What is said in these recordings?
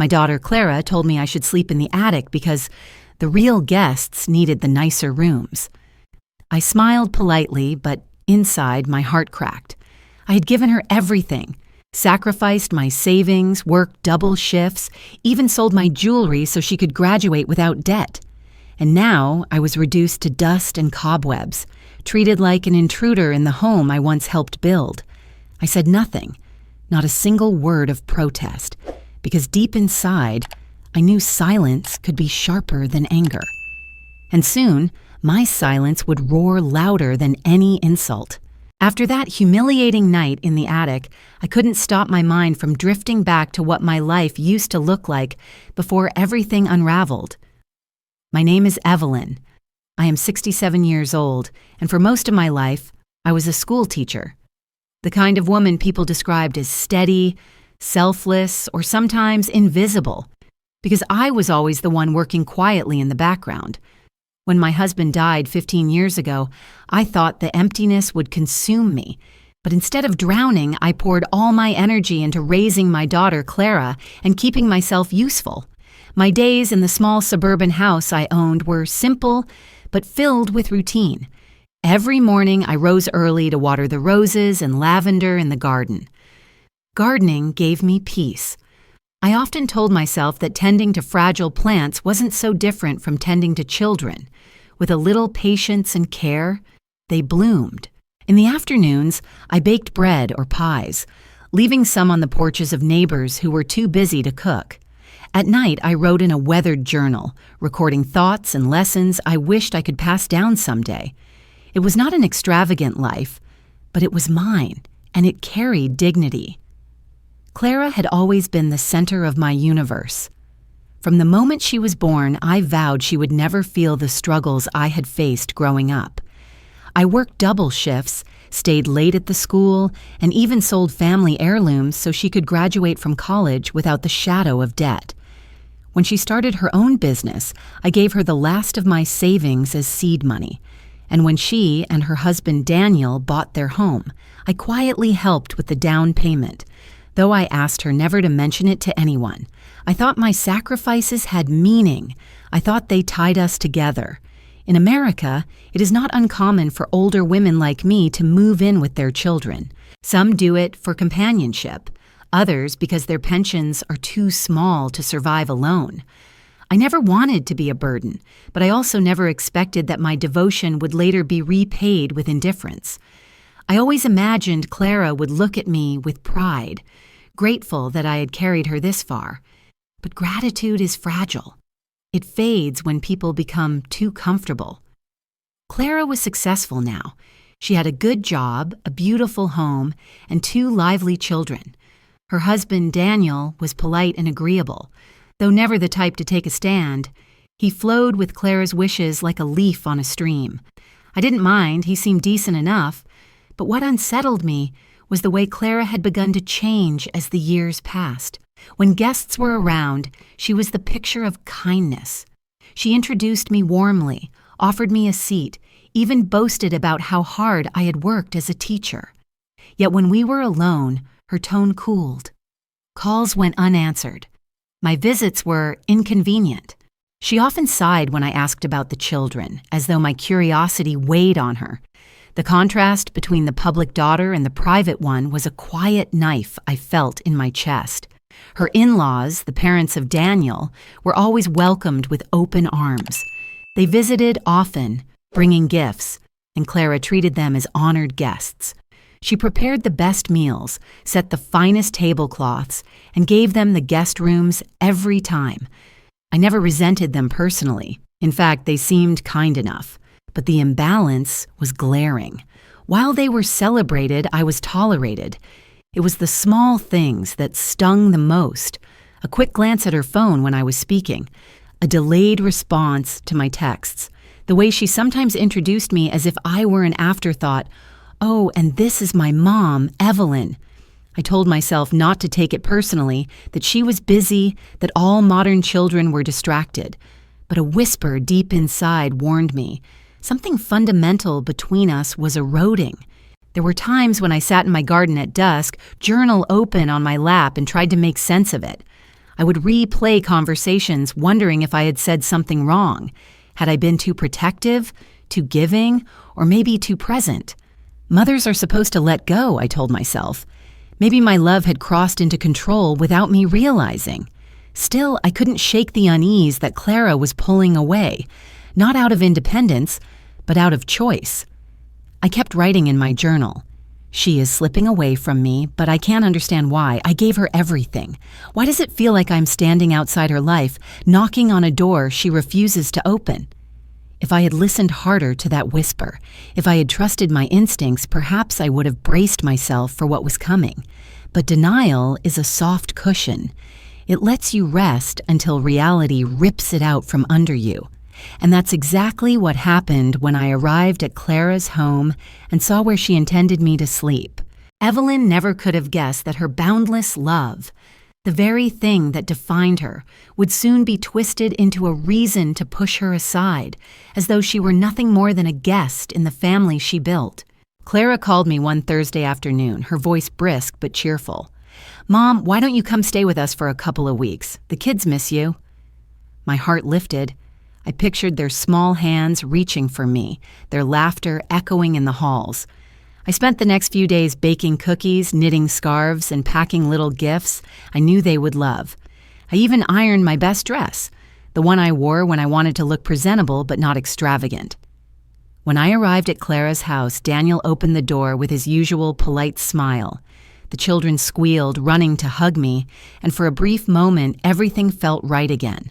My daughter Clara told me I should sleep in the attic because the real guests needed the nicer rooms. I smiled politely, but inside my heart cracked. I had given her everything, sacrificed my savings, worked double shifts, even sold my jewelry so she could graduate without debt. And now I was reduced to dust and cobwebs, treated like an intruder in the home I once helped build. I said nothing, not a single word of protest, because deep inside, I knew silence could be sharper than anger. And soon, my silence would roar louder than any insult. After that humiliating night in the attic, I couldn't stop my mind from drifting back to what my life used to look like before everything unraveled. My name is Evelyn. I am 67 years old, and for most of my life, I was a school teacher. The kind of woman people described as steady, selfless, or sometimes invisible, because I was always the one working quietly in the background. When my husband died 15 years ago, I thought the emptiness would consume me, but instead of drowning, I poured all my energy into raising my daughter Clara and keeping myself useful. My days in the small suburban house I owned were simple, but filled with routine. Every morning I rose early to water the roses and lavender in the garden. Gardening gave me peace. I often told myself that tending to fragile plants wasn't so different from tending to children. With a little patience and care, they bloomed. In the afternoons, I baked bread or pies, leaving some on the porches of neighbors who were too busy to cook. At night, I wrote in a weathered journal, recording thoughts and lessons I wished I could pass down someday. It was not an extravagant life, but it was mine, and it carried dignity. Clara had always been the center of my universe. From the moment she was born, I vowed she would never feel the struggles I had faced growing up. I worked double shifts, stayed late at the school, and even sold family heirlooms so she could graduate from college without the shadow of debt. When she started her own business, I gave her the last of my savings as seed money. And when she and her husband Daniel bought their home, I quietly helped with the down payment. Though I asked her never to mention it to anyone, I thought my sacrifices had meaning. I thought they tied us together. In America, it is not uncommon for older women like me to move in with their children. Some do it for companionship, others because their pensions are too small to survive alone. I never wanted to be a burden, but I also never expected that my devotion would later be repaid with indifference. I always imagined Clara would look at me with pride, grateful that I had carried her this far. But gratitude is fragile. It fades when people become too comfortable. Clara was successful now. She had a good job, a beautiful home, and 2 lively children. Her husband, Daniel, was polite and agreeable, though never the type to take a stand. He flowed with Clara's wishes like a leaf on a stream. I didn't mind, he seemed decent enough, but what unsettled me was the way Clara had begun to change as the years passed. When guests were around, she was the picture of kindness. She introduced me warmly, offered me a seat, even boasted about how hard I had worked as a teacher. Yet when we were alone, her tone cooled. Calls went unanswered. My visits were inconvenient. She often sighed when I asked about the children, as though my curiosity weighed on her. The contrast between the public daughter and the private one was a quiet knife I felt in my chest. Her in-laws, the parents of Daniel, were always welcomed with open arms. They visited often, bringing gifts, and Clara treated them as honored guests. She prepared the best meals, set the finest tablecloths, and gave them the guest rooms every time. I never resented them personally. In fact, they seemed kind enough. But the imbalance was glaring. While they were celebrated, I was tolerated. It was the small things that stung the most. A quick glance at her phone when I was speaking, a delayed response to my texts, the way she sometimes introduced me as if I were an afterthought. "Oh, and this is my mom, Evelyn." I told myself not to take it personally, that she was busy, that all modern children were distracted. But a whisper deep inside warned me. Something fundamental between us was eroding. There were times when I sat in my garden at dusk, journal open on my lap, and tried to make sense of it. I would replay conversations, wondering if I had said something wrong. Had I been too protective, too giving, or maybe too present? Mothers are supposed to let go, I told myself. Maybe my love had crossed into control without me realizing. Still, I couldn't shake the unease that Clara was pulling away, not out of independence, but out of choice. I kept writing in my journal. She is slipping away from me, but I can't understand why. I gave her everything. Why does it feel like I'm standing outside her life, knocking on a door she refuses to open? If I had listened harder to that whisper, if I had trusted my instincts, perhaps I would have braced myself for what was coming. But denial is a soft cushion. It lets you rest until reality rips it out from under you. And that's exactly what happened when I arrived at Clara's home and saw where she intended me to sleep. Evelyn never could have guessed that her boundless love, the very thing that defined her, would soon be twisted into a reason to push her aside, as though she were nothing more than a guest in the family she built. Clara called me one Thursday afternoon, her voice brisk but cheerful. "Mom, why don't you come stay with us for a couple of weeks? The kids miss you." My heart lifted. I pictured their small hands reaching for me, their laughter echoing in the halls. I spent the next few days baking cookies, knitting scarves, and packing little gifts I knew they would love. I even ironed my best dress, the one I wore when I wanted to look presentable but not extravagant. When I arrived at Clara's house, Daniel opened the door with his usual polite smile. The children squealed, running to hug me, and for a brief moment, everything felt right again.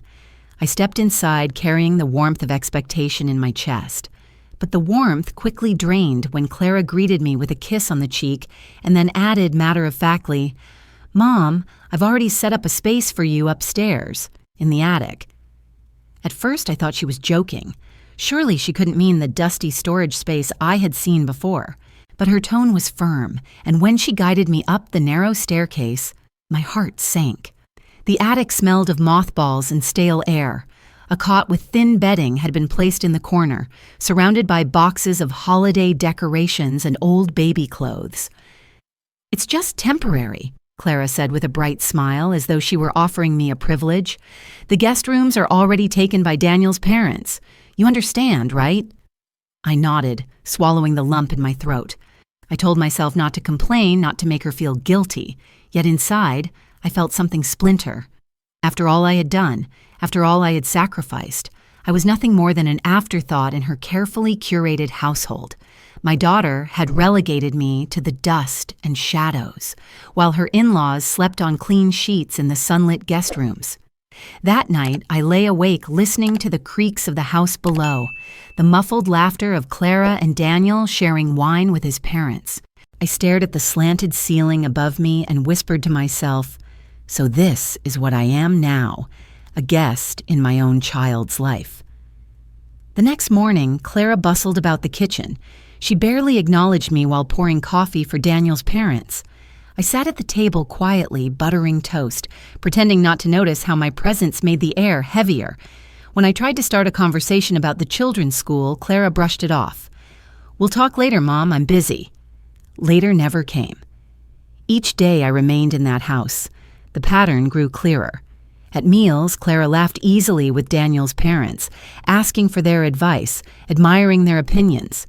I stepped inside, carrying the warmth of expectation in my chest. But the warmth quickly drained when Clara greeted me with a kiss on the cheek and then added matter-of-factly, "Mom, I've already set up a space for you upstairs, in the attic." At first, I thought she was joking. Surely she couldn't mean the dusty storage space I had seen before. But her tone was firm, and when she guided me up the narrow staircase, my heart sank. The attic smelled of mothballs and stale air. A cot with thin bedding had been placed in the corner, surrounded by boxes of holiday decorations and old baby clothes. "It's just temporary," Clara said with a bright smile, as though she were offering me a privilege. "The guest rooms are already taken by Daniel's parents. You understand, right?" I nodded, swallowing the lump in my throat. I told myself not to complain, not to make her feel guilty, yet inside, I felt something splinter. After all I had done, after all I had sacrificed, I was nothing more than an afterthought in her carefully curated household. My daughter had relegated me to the dust and shadows, while her in-laws slept on clean sheets in the sunlit guest rooms. That night, I lay awake listening to the creaks of the house below, the muffled laughter of Clara and Daniel sharing wine with his parents. I stared at the slanted ceiling above me and whispered to myself, "So this is what I am now, a guest in my own child's life." The next morning, Clara bustled about the kitchen. She barely acknowledged me while pouring coffee for Daniel's parents. I sat at the table quietly, buttering toast, pretending not to notice how my presence made the air heavier. When I tried to start a conversation about the children's school, Clara brushed it off. "We'll talk later, Mom, I'm busy." Later never came. Each day I remained in that house. The pattern grew clearer. At meals, Clara laughed easily with Daniel's parents, asking for their advice, admiring their opinions.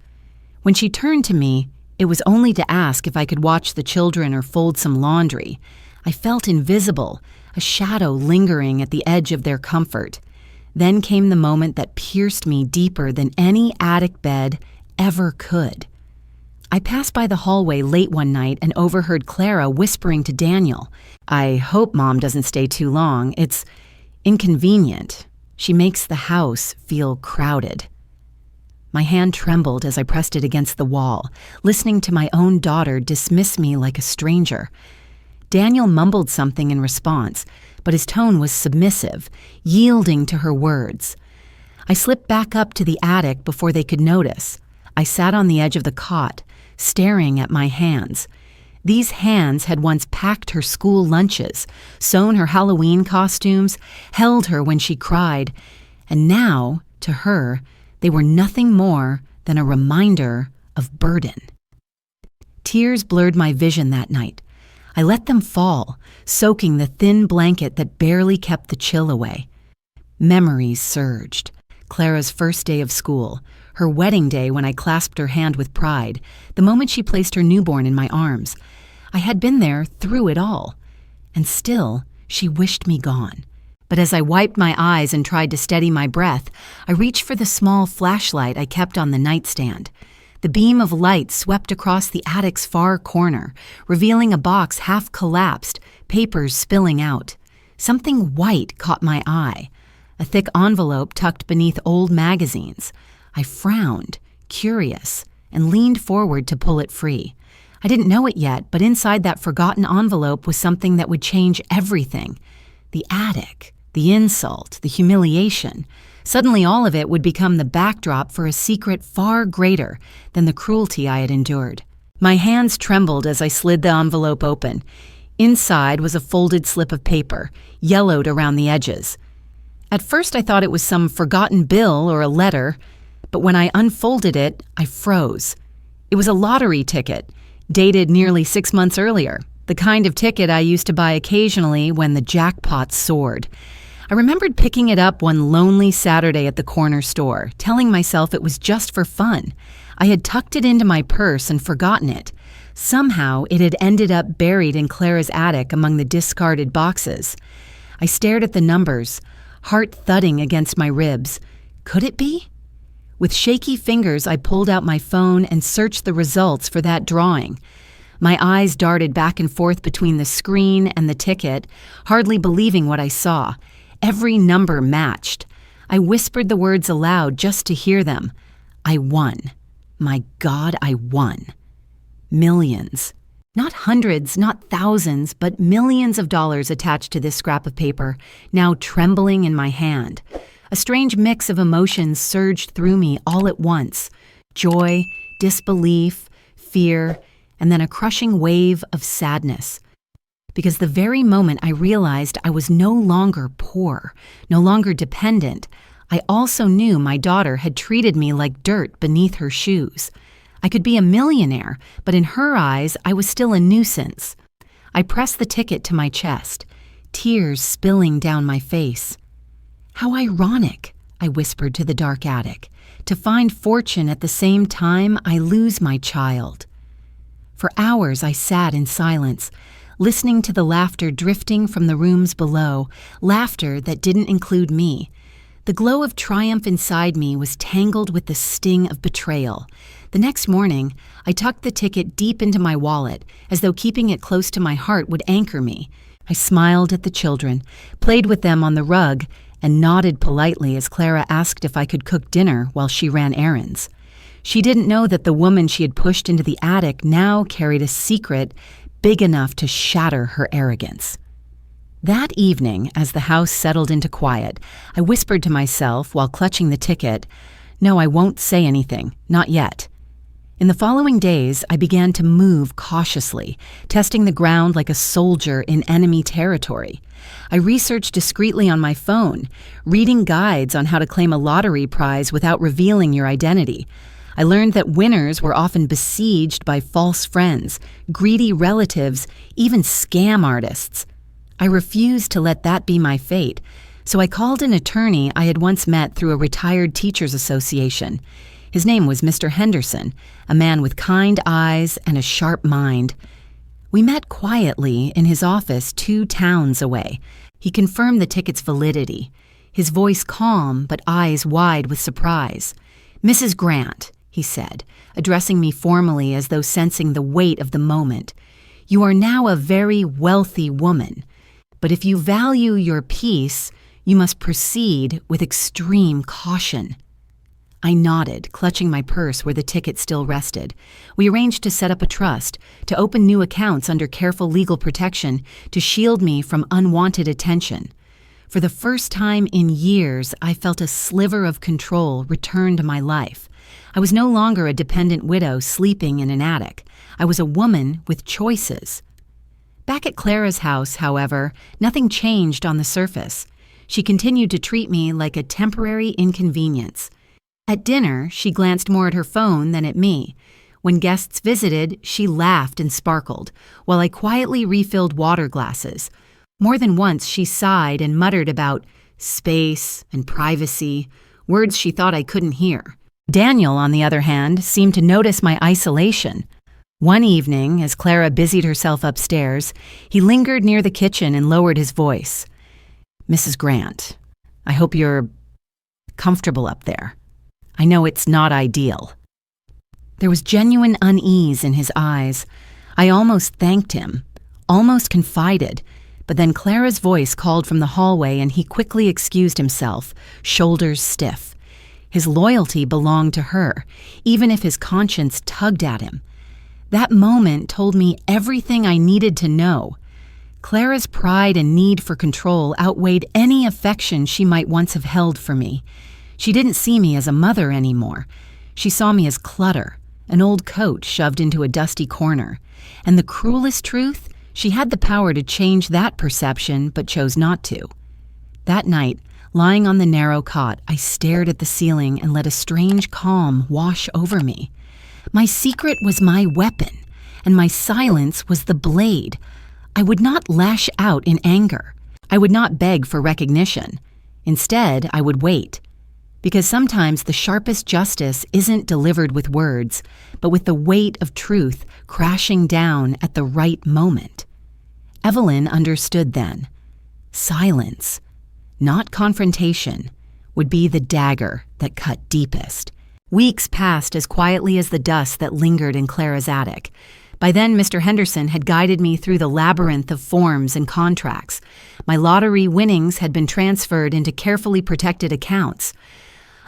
When she turned to me, it was only to ask if I could watch the children or fold some laundry. I felt invisible, a shadow lingering at the edge of their comfort. Then came the moment that pierced me deeper than any attic bed ever could. I passed by the hallway late one night and overheard Clara whispering to Daniel, "I hope Mom doesn't stay too long. It's inconvenient. She makes the house feel crowded." My hand trembled as I pressed it against the wall, listening to my own daughter dismiss me like a stranger. Daniel mumbled something in response, but his tone was submissive, yielding to her words. I slipped back up to the attic before they could notice. I sat on the edge of the cot, staring at my hands. These hands had once packed her school lunches, sewn her Halloween costumes, held her when she cried, and now, to her, they were nothing more than a reminder of burden. Tears blurred my vision that night. I let them fall, soaking the thin blanket that barely kept the chill away. Memories surged. Clara's first day of school, her wedding day when I clasped her hand with pride, the moment she placed her newborn in my arms. I had been there through it all. And still, she wished me gone. But as I wiped my eyes and tried to steady my breath, I reached for the small flashlight I kept on the nightstand. The beam of light swept across the attic's far corner, revealing a box half collapsed, papers spilling out. Something white caught my eye, a thick envelope tucked beneath old magazines. I frowned, curious, and leaned forward to pull it free. I didn't know it yet, but inside that forgotten envelope was something that would change everything. The attic, the insult, the humiliation. Suddenly all of it would become the backdrop for a secret far greater than the cruelty I had endured. My hands trembled as I slid the envelope open. Inside was a folded slip of paper, yellowed around the edges. At first I thought it was some forgotten bill or a letter, but when I unfolded it, I froze. It was a lottery ticket, dated nearly 6 months earlier, the kind of ticket I used to buy occasionally when the jackpot soared. I remembered picking it up one lonely Saturday at the corner store, telling myself it was just for fun. I had tucked it into my purse and forgotten it. Somehow, it had ended up buried in Clara's attic among the discarded boxes. I stared at the numbers, heart thudding against my ribs. Could it be? With shaky fingers, I pulled out my phone and searched the results for that drawing. My eyes darted back and forth between the screen and the ticket, hardly believing what I saw. Every number matched. I whispered the words aloud just to hear them. I won. My God, I won. Millions. Not hundreds, not thousands, but millions of dollars attached to this scrap of paper, now trembling in my hand. A strange mix of emotions surged through me all at once. Joy, disbelief, fear, and then a crushing wave of sadness. Because the very moment I realized I was no longer poor, no longer dependent, I also knew my daughter had treated me like dirt beneath her shoes. I could be a millionaire, but in her eyes, I was still a nuisance. I pressed the ticket to my chest, tears spilling down my face. How ironic, I whispered to the dark attic, to find fortune at the same time I lose my child. For hours I sat in silence, listening to the laughter drifting from the rooms below, laughter that didn't include me. The glow of triumph inside me was tangled with the sting of betrayal. The next morning, I tucked the ticket deep into my wallet, as though keeping it close to my heart would anchor me. I smiled at the children, played with them on the rug, and nodded politely as Clara asked if I could cook dinner while she ran errands. She didn't know that the woman she had pushed into the attic now carried a secret big enough to shatter her arrogance. That evening, as the house settled into quiet, I whispered to myself while clutching the ticket, "No, I won't say anything, not yet." In the following days, I began to move cautiously, testing the ground like a soldier in enemy territory. I researched discreetly on my phone, reading guides on how to claim a lottery prize without revealing your identity. I learned that winners were often besieged by false friends, greedy relatives, even scam artists. I refused to let that be my fate, so I called an attorney I had once met through a retired teachers association. His name was Mr. Henderson, a man with kind eyes and a sharp mind. We met quietly in his office 2 towns away. He confirmed the ticket's validity, his voice calm but eyes wide with surprise. "Mrs. Grant," he said, addressing me formally as though sensing the weight of the moment, "you are now a very wealthy woman. But if you value your peace, you must proceed with extreme caution." I nodded, clutching my purse where the ticket still rested. We arranged to set up a trust, to open new accounts under careful legal protection, to shield me from unwanted attention. For the first time in years, I felt a sliver of control return to my life. I was no longer a dependent widow sleeping in an attic. I was a woman with choices. Back at Clara's house, however, nothing changed on the surface. She continued to treat me like a temporary inconvenience. At dinner, she glanced more at her phone than at me. When guests visited, she laughed and sparkled, while I quietly refilled water glasses. More than once, she sighed and muttered about space and privacy, words she thought I couldn't hear. Daniel, on the other hand, seemed to notice my isolation. One evening, as Clara busied herself upstairs, he lingered near the kitchen and lowered his voice. "Mrs. Grant, I hope you're comfortable up there. I know it's not ideal." There was genuine unease in his eyes. I almost thanked him, almost confided, but then Clara's voice called from the hallway and he quickly excused himself, shoulders stiff. His loyalty belonged to her, even if his conscience tugged at him. That moment told me everything I needed to know. Clara's pride and need for control outweighed any affection she might once have held for me. She didn't see me as a mother anymore. She saw me as clutter, an old coat shoved into a dusty corner. And the cruelest truth, she had the power to change that perception but chose not to. That night, lying on the narrow cot, I stared at the ceiling and let a strange calm wash over me. My secret was my weapon, and my silence was the blade. I would not lash out in anger. I would not beg for recognition. Instead, I would wait. Because sometimes the sharpest justice isn't delivered with words, but with the weight of truth crashing down at the right moment. Evelyn understood then. Silence, not confrontation, would be the dagger that cut deepest. Weeks passed as quietly as the dust that lingered in Clara's attic. By then, Mr. Henderson had guided me through the labyrinth of forms and contracts. My lottery winnings had been transferred into carefully protected accounts.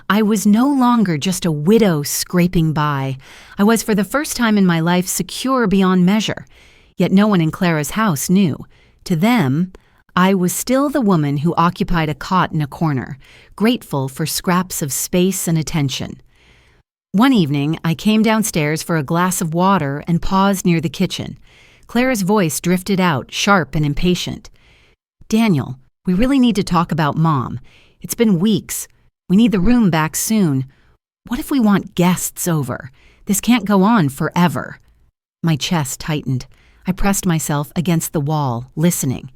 I was no longer just a widow scraping by. I was for the first time in my life secure beyond measure. Yet no one in Clara's house knew. To them, I was still the woman who occupied a cot in a corner, grateful for scraps of space and attention. One evening, I came downstairs for a glass of water and paused near the kitchen. Clara's voice drifted out, sharp and impatient. "Daniel, we really need to talk about Mom. It's been weeks. We need the room back soon. What if we want guests over? This can't go on forever." My chest tightened. I pressed myself against the wall, listening.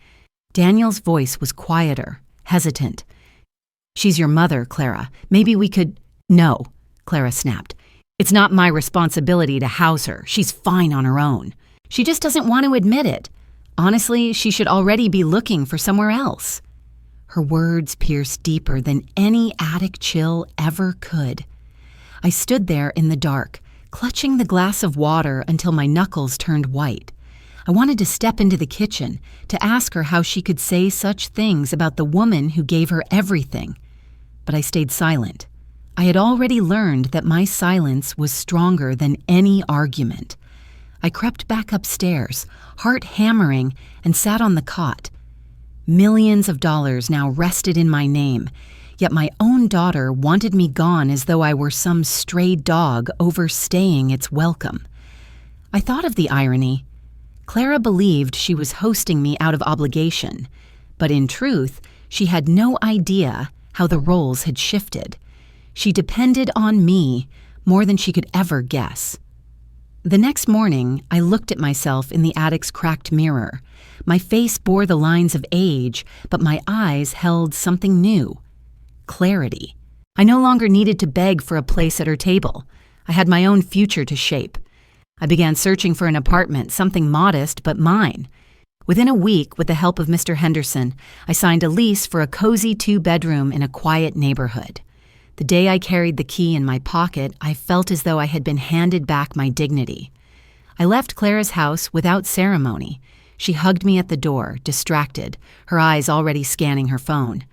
Daniel's voice was quieter, hesitant. "She's your mother, Clara. Maybe we could—" "No," Clara snapped. "It's not my responsibility to house her. She's fine on her own. She just doesn't want to admit it. Honestly, she should already be looking for somewhere else." Her words pierced deeper than any attic chill ever could. I stood there in the dark, clutching the glass of water until my knuckles turned white. I wanted to step into the kitchen, to ask her how she could say such things about the woman who gave her everything. But I stayed silent. I had already learned that my silence was stronger than any argument. I crept back upstairs, heart hammering, and sat on the cot. Millions of dollars now rested in my name, yet my own daughter wanted me gone as though I were some stray dog overstaying its welcome. I thought of the irony. Clara believed she was hosting me out of obligation, but in truth, she had no idea how the roles had shifted. She depended on me more than she could ever guess. The next morning, I looked at myself in the attic's cracked mirror. My face bore the lines of age, but my eyes held something new. Clarity. I no longer needed to beg for a place at her table. I had my own future to shape. I began searching for an apartment, something modest but mine. Within a week, with the help of Mr. Henderson, I signed a lease for a cozy 2-bedroom in a quiet neighborhood. The day I carried the key in my pocket, I felt as though I had been handed back my dignity. I left Clara's house without ceremony. She hugged me at the door, distracted, her eyes already scanning her phone.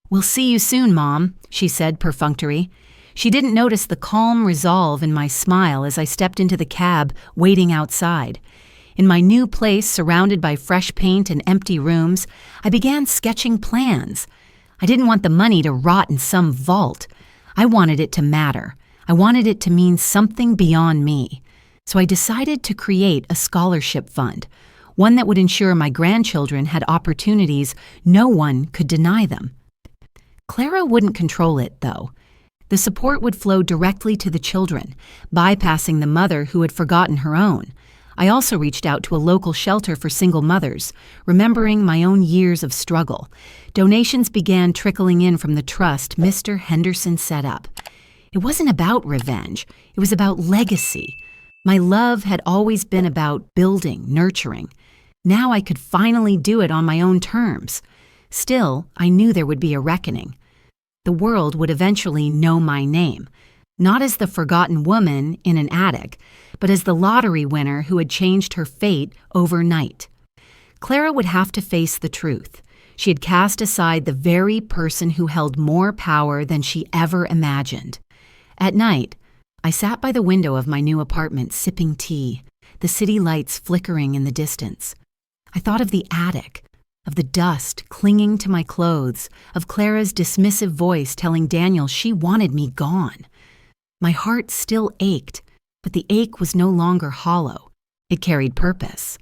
"We'll see you soon, Mom," she said, perfunctory. She didn't notice the calm resolve in my smile as I stepped into the cab, waiting outside. In my new place, surrounded by fresh paint and empty rooms, I began sketching plans. I didn't want the money to rot in some vault. I wanted it to matter. I wanted it to mean something beyond me. So I decided to create a scholarship fund, one that would ensure my grandchildren had opportunities no one could deny them. Clara wouldn't control it, though. The support would flow directly to the children, bypassing the mother who had forgotten her own. I also reached out to a local shelter for single mothers, remembering my own years of struggle. Donations began trickling in from the trust Mr. Henderson set up. It wasn't about revenge, it was about legacy. My love had always been about building, nurturing. Now I could finally do it on my own terms. Still, I knew there would be a reckoning. The world would eventually know my name, not as the forgotten woman in an attic, but as the lottery winner who had changed her fate overnight. Clara would have to face the truth. She had cast aside the very person who held more power than she ever imagined. At night, I sat by the window of my new apartment sipping tea, the city lights flickering in the distance. I thought of the attic, of the dust clinging to my clothes, of Clara's dismissive voice telling Daniel she wanted me gone. My heart still ached, but the ache was no longer hollow. It carried purpose.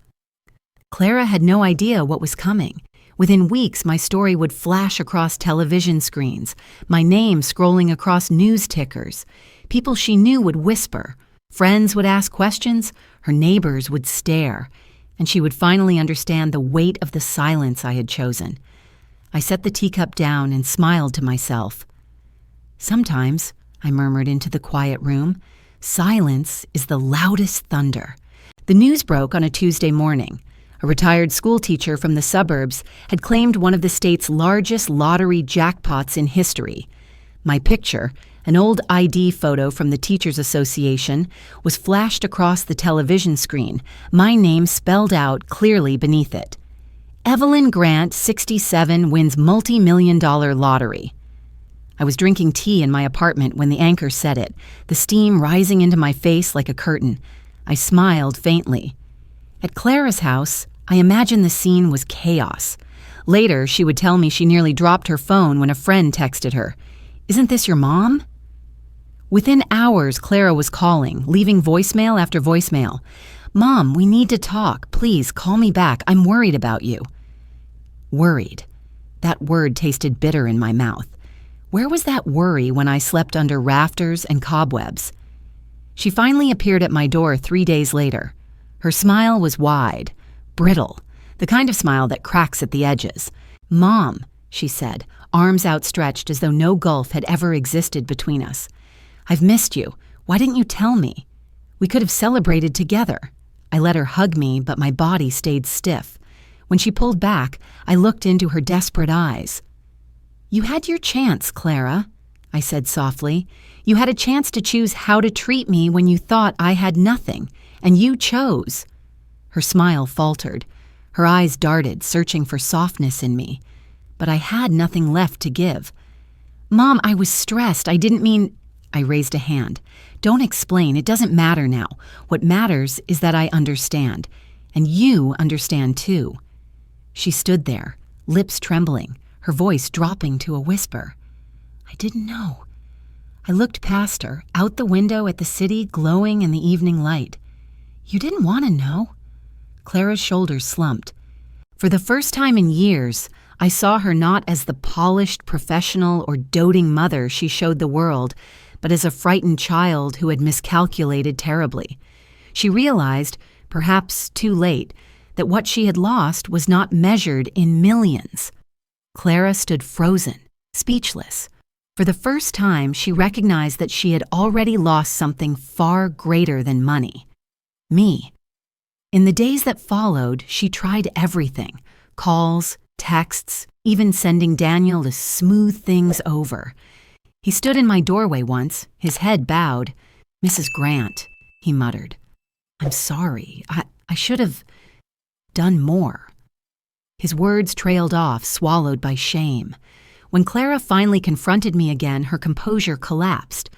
Clara had no idea what was coming. Within weeks, my story would flash across television screens, my name scrolling across news tickers. People she knew would whisper. Friends would ask questions. Her neighbors would stare. And she would finally understand the weight of the silence I had chosen. I set the teacup down and smiled to myself. Sometimes, I murmured into the quiet room, silence is the loudest thunder. The news broke on a Tuesday morning. A retired school teacher from the suburbs had claimed one of the state's largest lottery jackpots in history. My picture, an old ID photo from the Teachers Association, was flashed across the television screen, my name spelled out clearly beneath it. Evelyn Grant, 67, wins multi-million-dollar lottery. I was drinking tea in my apartment when the anchor said it, the steam rising into my face like a curtain. I smiled faintly. At Clara's house, I imagined the scene was chaos. Later, she would tell me she nearly dropped her phone when a friend texted her. "Isn't this your mom?" Within hours, Clara was calling, leaving voicemail after voicemail. "Mom, we need to talk. Please, call me back. I'm worried about you." Worried. That word tasted bitter in my mouth. Where was that worry when I slept under rafters and cobwebs? She finally appeared at my door 3 days later. Her smile was wide, brittle, the kind of smile that cracks at the edges. "Mom," she said, arms outstretched as though no gulf had ever existed between us. "I've missed you. Why didn't you tell me? We could have celebrated together." I let her hug me, but my body stayed stiff. When she pulled back, I looked into her desperate eyes. "You had your chance, Clara," I said softly. "You had a chance to choose how to treat me when you thought I had nothing, and you chose." Her smile faltered. Her eyes darted, searching for softness in me. But I had nothing left to give. "Mom, I was stressed. I didn't mean—" I raised a hand. "Don't explain. It doesn't matter now. What matters is that I understand. And you understand too." She stood there, lips trembling, her voice dropping to a whisper. "I didn't know." I looked past her, out the window at the city glowing in the evening light. "You didn't want to know." Clara's shoulders slumped. For the first time in years, I saw her not as the polished professional or doting mother she showed the world, but as a frightened child who had miscalculated terribly. She realized, perhaps too late, that what she had lost was not measured in millions. Clara stood frozen, speechless. For the first time, she recognized that she had already lost something far greater than money. Me. In the days that followed, she tried everything. Calls, texts, even sending Daniel to smooth things over. He stood in my doorway once, his head bowed. "Mrs. Grant," he muttered. "I'm sorry. I should have done more." His words trailed off, swallowed by shame. When Clara finally confronted me again, her composure collapsed.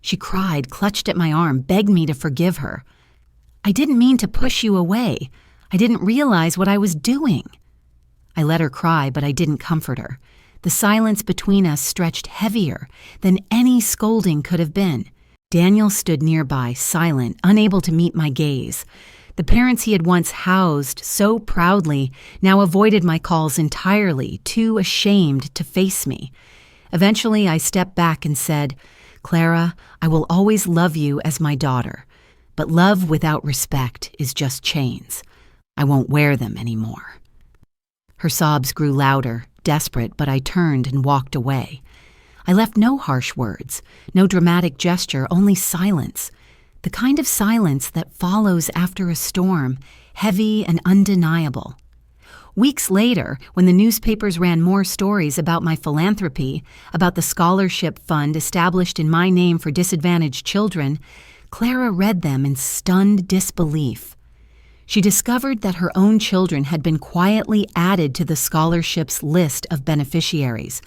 She cried, clutched at my arm, begged me to forgive her. "I didn't mean to push you away. I didn't realize what I was doing." I let her cry, but I didn't comfort her. The silence between us stretched heavier than any scolding could have been. Daniel stood nearby, silent, unable to meet my gaze. The parents he had once housed so proudly now avoided my calls entirely, too ashamed to face me. Eventually, I stepped back and said, Clara, I will always love you as my daughter, but love without respect is just chains. I won't wear them anymore." Her sobs grew louder, desperate, but I turned and walked away. I left no harsh words, no dramatic gesture, only silence. The kind of silence that follows after a storm, heavy and undeniable. Weeks later, when the newspapers ran more stories about my philanthropy, about the scholarship fund established in my name for disadvantaged children, Clara read them in stunned disbelief. She discovered that her own children had been quietly added to the scholarship's list of beneficiaries,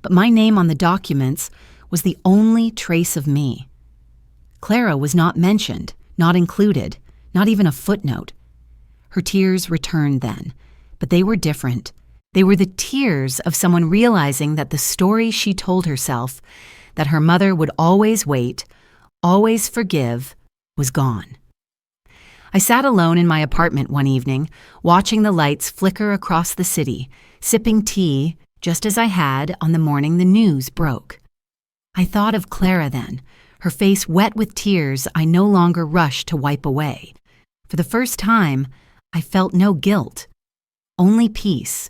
but my name on the documents was the only trace of me. Clara was not mentioned, not included, not even a footnote. Her tears returned then, but they were different. They were the tears of someone realizing that the story she told herself, that her mother would always wait, always forgive, was gone. I sat alone in my apartment one evening, watching the lights flicker across the city, sipping tea, just as I had on the morning the news broke. I thought of Clara then, her face wet with tears I no longer rushed to wipe away. For the first time, I felt no guilt, only peace.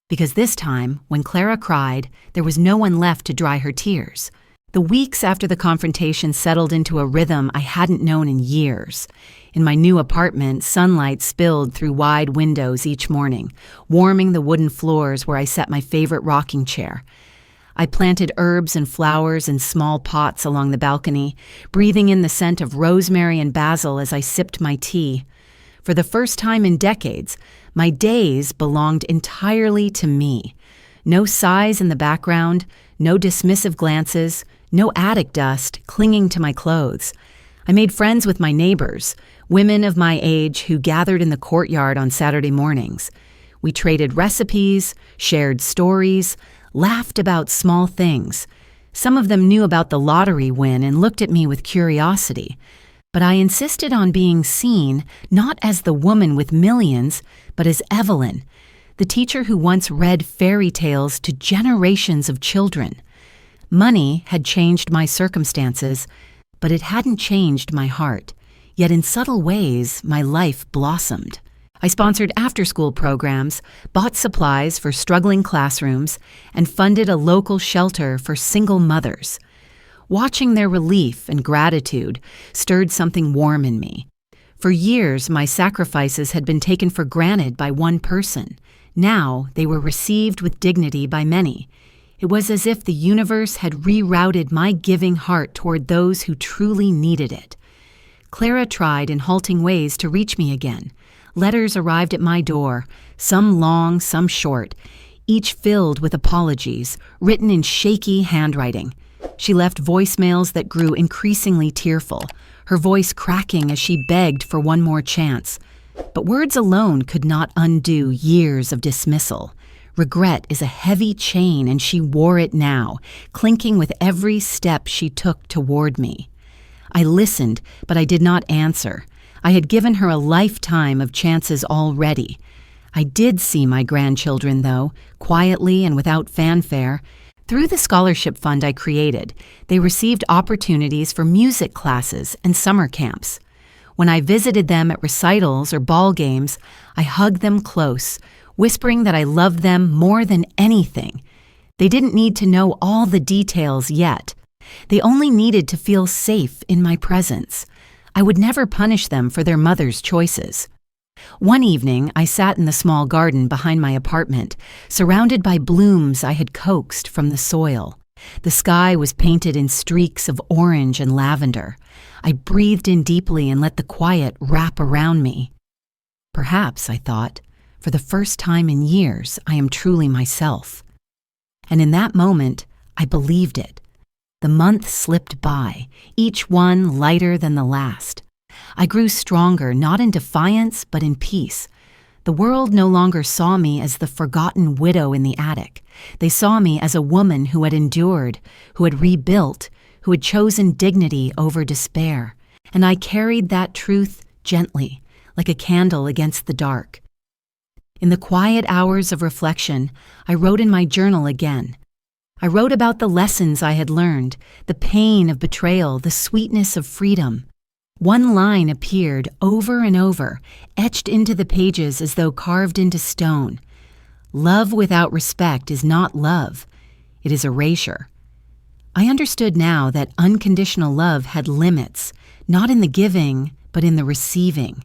Because this time, when Clara cried, there was no one left to dry her tears. The weeks after the confrontation settled into a rhythm I hadn't known in years. In my new apartment, sunlight spilled through wide windows each morning, warming the wooden floors where I set my favorite rocking chair. I planted herbs and flowers in small pots along the balcony, breathing in the scent of rosemary and basil as I sipped my tea. For the first time in decades, my days belonged entirely to me. No sighs in the background, no dismissive glances, no attic dust clinging to my clothes. I made friends with my neighbors, women of my age who gathered in the courtyard on Saturday mornings. We traded recipes, shared stories, laughed about small things. Some of them knew about the lottery win and looked at me with curiosity. But I insisted on being seen not as the woman with millions, but as Evelyn, the teacher who once read fairy tales to generations of children. Money had changed my circumstances, but it hadn't changed my heart. Yet in subtle ways, my life blossomed. I sponsored after-school programs, bought supplies for struggling classrooms, and funded a local shelter for single mothers. Watching their relief and gratitude stirred something warm in me. For years, my sacrifices had been taken for granted by one person. Now, they were received with dignity by many. It was as if the universe had rerouted my giving heart toward those who truly needed it. Clara tried in halting ways to reach me again. Letters arrived at my door, some long, some short, each filled with apologies, written in shaky handwriting. She left voicemails that grew increasingly tearful, her voice cracking as she begged for one more chance. But words alone could not undo years of dismissal. Regret is a heavy chain, and she wore it now, clinking with every step she took toward me. I listened, but I did not answer. I had given her a lifetime of chances already. I did see my grandchildren, though, quietly and without fanfare. Through the scholarship fund I created, they received opportunities for music classes and summer camps. When I visited them at recitals or ball games, I hugged them close, whispering that I loved them more than anything. They didn't need to know all the details yet. They only needed to feel safe in my presence. I would never punish them for their mother's choices. One evening, I sat in the small garden behind my apartment, surrounded by blooms I had coaxed from the soil. The sky was painted in streaks of orange and lavender. I breathed in deeply and let the quiet wrap around me. Perhaps, I thought, for the first time in years, I am truly myself. And in that moment, I believed it. The months slipped by, each one lighter than the last. I grew stronger, not in defiance, but in peace. The world no longer saw me as the forgotten widow in the attic. They saw me as a woman who had endured, who had rebuilt, who had chosen dignity over despair. And I carried that truth gently, like a candle against the dark. In the quiet hours of reflection, I wrote in my journal again. I wrote about the lessons I had learned, the pain of betrayal, the sweetness of freedom. One line appeared over and over, etched into the pages as though carved into stone. Love without respect is not love. It is erasure. I understood now that unconditional love had limits, not in the giving, but in the receiving.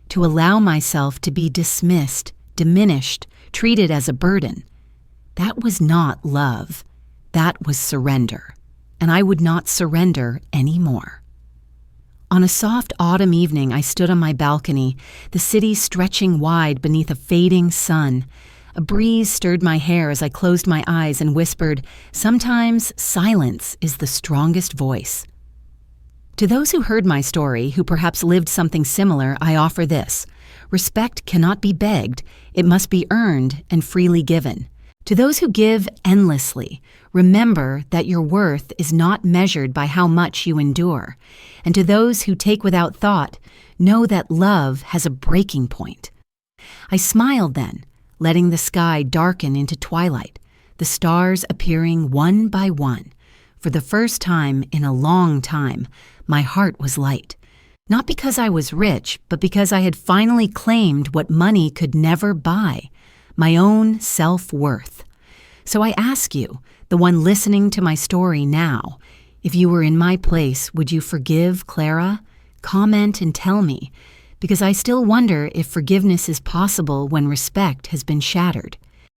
To allow myself to be dismissed, diminished, treated as a burden. That was not love. That was surrender. And I would not surrender anymore. On a soft autumn evening, I stood on my balcony, the city stretching wide beneath a fading sun. A breeze stirred my hair as I closed my eyes and whispered, "Sometimes silence is the strongest voice." To those who heard my story, who perhaps lived something similar, I offer this. Respect cannot be begged. It must be earned and freely given. To those who give endlessly, remember that your worth is not measured by how much you endure. And to those who take without thought, know that love has a breaking point. I smiled then, letting the sky darken into twilight, the stars appearing one by one. For the first time in a long time, my heart was light. Not because I was rich, but because I had finally claimed what money could never buy, my own self-worth. So I ask you, the one listening to my story now, if you were in my place, would you forgive Clara? Comment and tell me, because I still wonder if forgiveness is possible when respect has been shattered.